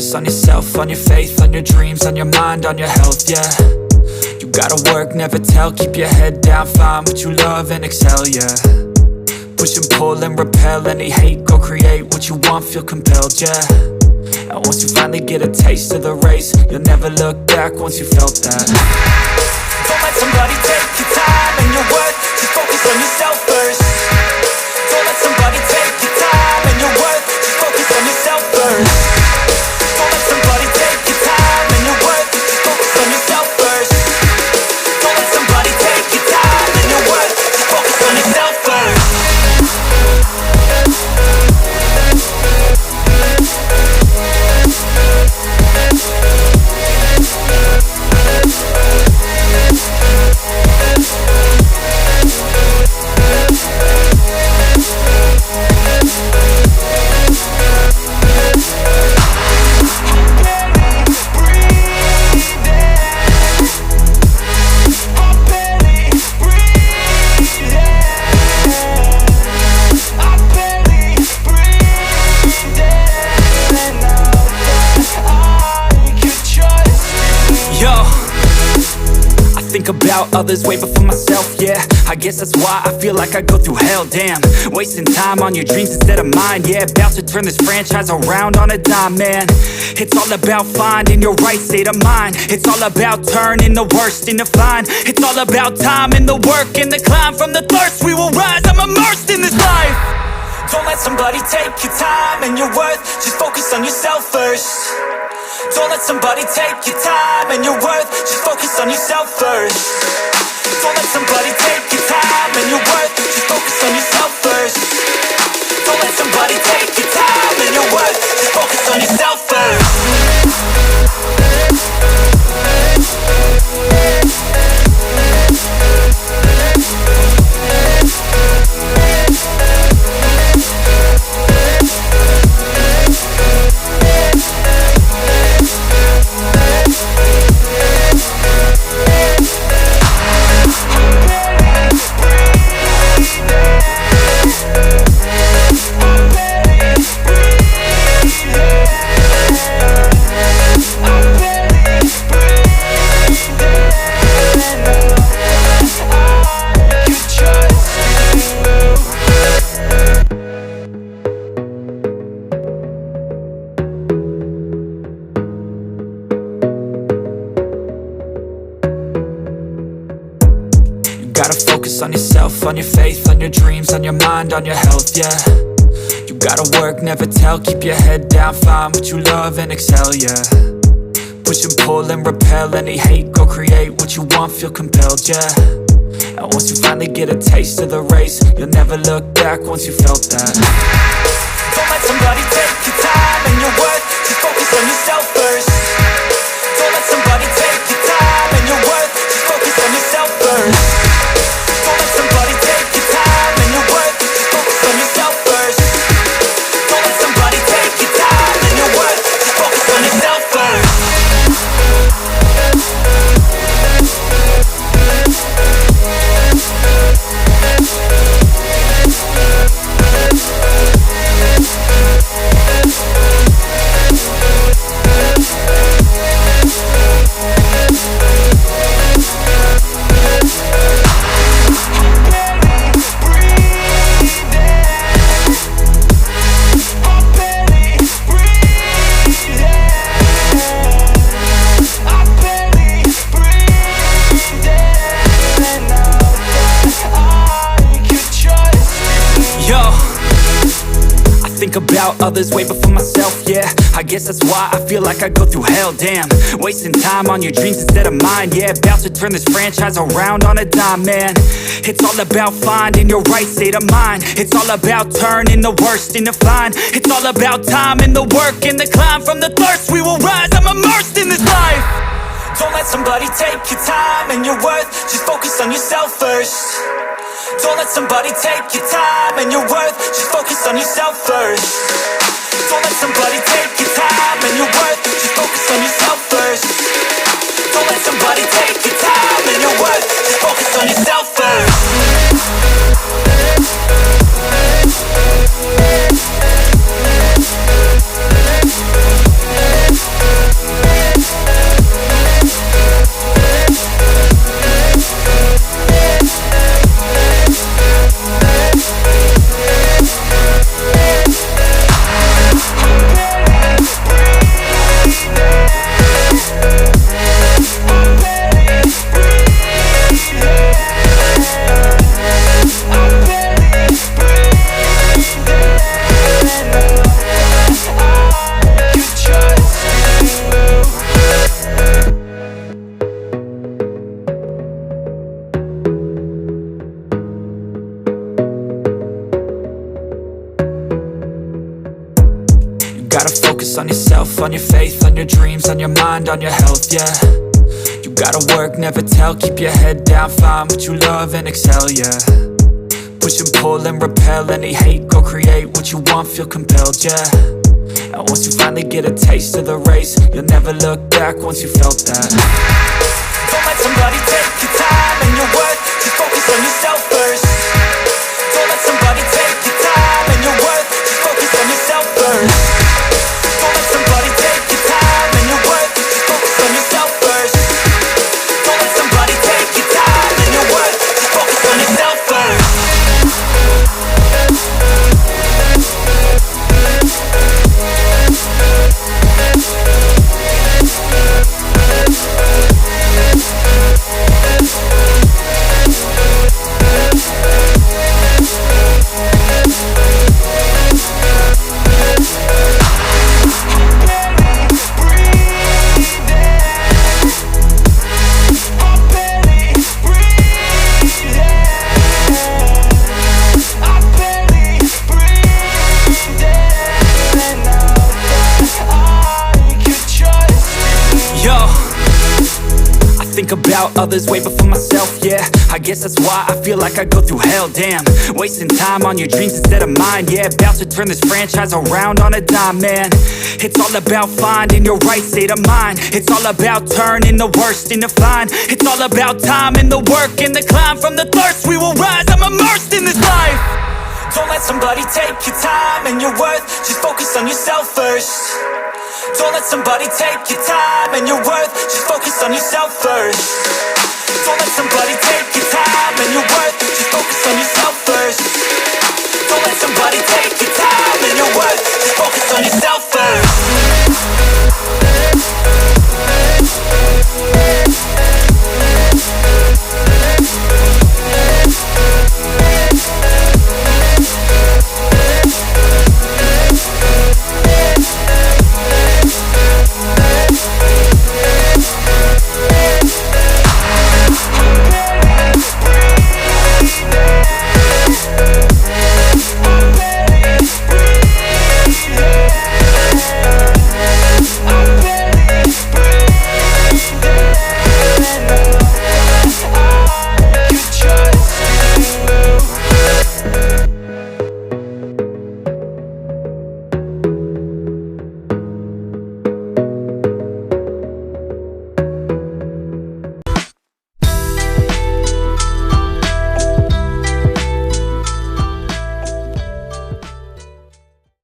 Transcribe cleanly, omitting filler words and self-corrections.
focus on yourself, on your faith, on your dreams, on your mind, on your health, yeah. You gotta work, never tell, keep your head down, find what you love and excel, yeah. Push and pull and repel any hate, go create what you want, feel compelled, yeah. And once you finally get a taste of the race, you'll never look back once you felt that. Don't let somebody take your time and your worth, just focus on yourself first. Don't let somebody take your time and your worth, just focus on yourself first. Don't let somebody take your time and your worth, just focus on yourself first. Don't let somebody take your time and your worth, just focus on yourself first. About others way before myself, yeah. I guess that's why I feel like I go through hell, damn. Wasting time on your dreams instead of mine, yeah. About to turn this franchise around on a dime, man. It's all about finding your right state of mind. It's all about turning the worst into fine. It's all about time and the work and the climb. From the thirst we will rise, I'm immersed in this life. Don't let somebody take your time and your worth, just focus on yourself first. Don't let somebody take your time and your worth, just focus on yourself first. Don't let somebody take your time and your worth, just focus on yourself first. Don't let somebody take your time and your worth, just focus on yourself first. On yourself, on your faith, on your dreams, on your mind, on your health, yeah. You gotta work, never tell, keep your head down, find what you love and excel, yeah. Push and pull and repel any hate, go create what you want, feel compelled, yeah. And once you finally get a taste of the race, you'll never look back once you felt that. Don't let somebody take your time and your worth, just focus on yourself first. Don't let somebody take your time and your worth, just focus on yourself first. Don't let somebody take your time and your worth, just focus on yourself first. Don't let somebody take your time and your worth, just focus on yourself first. About others way before myself, yeah. I guess that's why I feel like I go through hell, damn. Wasting time on your dreams instead of mine, yeah. About to turn this franchise around on a dime, man. It's all about finding your right state of mind. It's all about turning the worst into fine. It's all about time and the work and the climb. From the thirst we will rise, I'm immersed in this life. Don't let somebody take your time and your worth, just focus on yourself first. Don't let somebody take your time and your worth, just focus on yourself first. Don't let somebody take your time and your worth, just focus on yourself first. Don't let somebody take your time and your worth, just focus on yourself first. on yourself, on your faith, on your dreams, on your mind, on your health, yeah. You gotta work, never tell, keep your head down, find what you love and excel, yeah. Push and pull and repel any hate, go create what you want, feel compelled, yeah. And once you finally get a taste of the race, you'll never look back once you felt that. Don't let somebody take your time and your worth, just focus on yourself first. Don't let somebody take your time and your worth, just focus on yourself first. Don't let somebody take your time and your worth, just focus on yourself first. Don't let somebody take your time and your worth, just focus on yourself first. Think about others way before myself, yeah. I guess that's why I feel like I go through hell, damn. Wasting time on your dreams instead of mine, yeah. About to turn this franchise around on a dime, man. It's all about finding your right state of mind. It's all about turning the worst into fine. It's all about time and the work and the climb. From the thirst we will rise, I'm immersed in this life. Don't let somebody take your time and your worth, just focus on yourself first. Don't let somebody take your time and your worth, just focus on yourself first. Don't let somebody take your time and your worth, just focus on yourself first. Don't let somebody take your time and your worth, just focus on yourself first.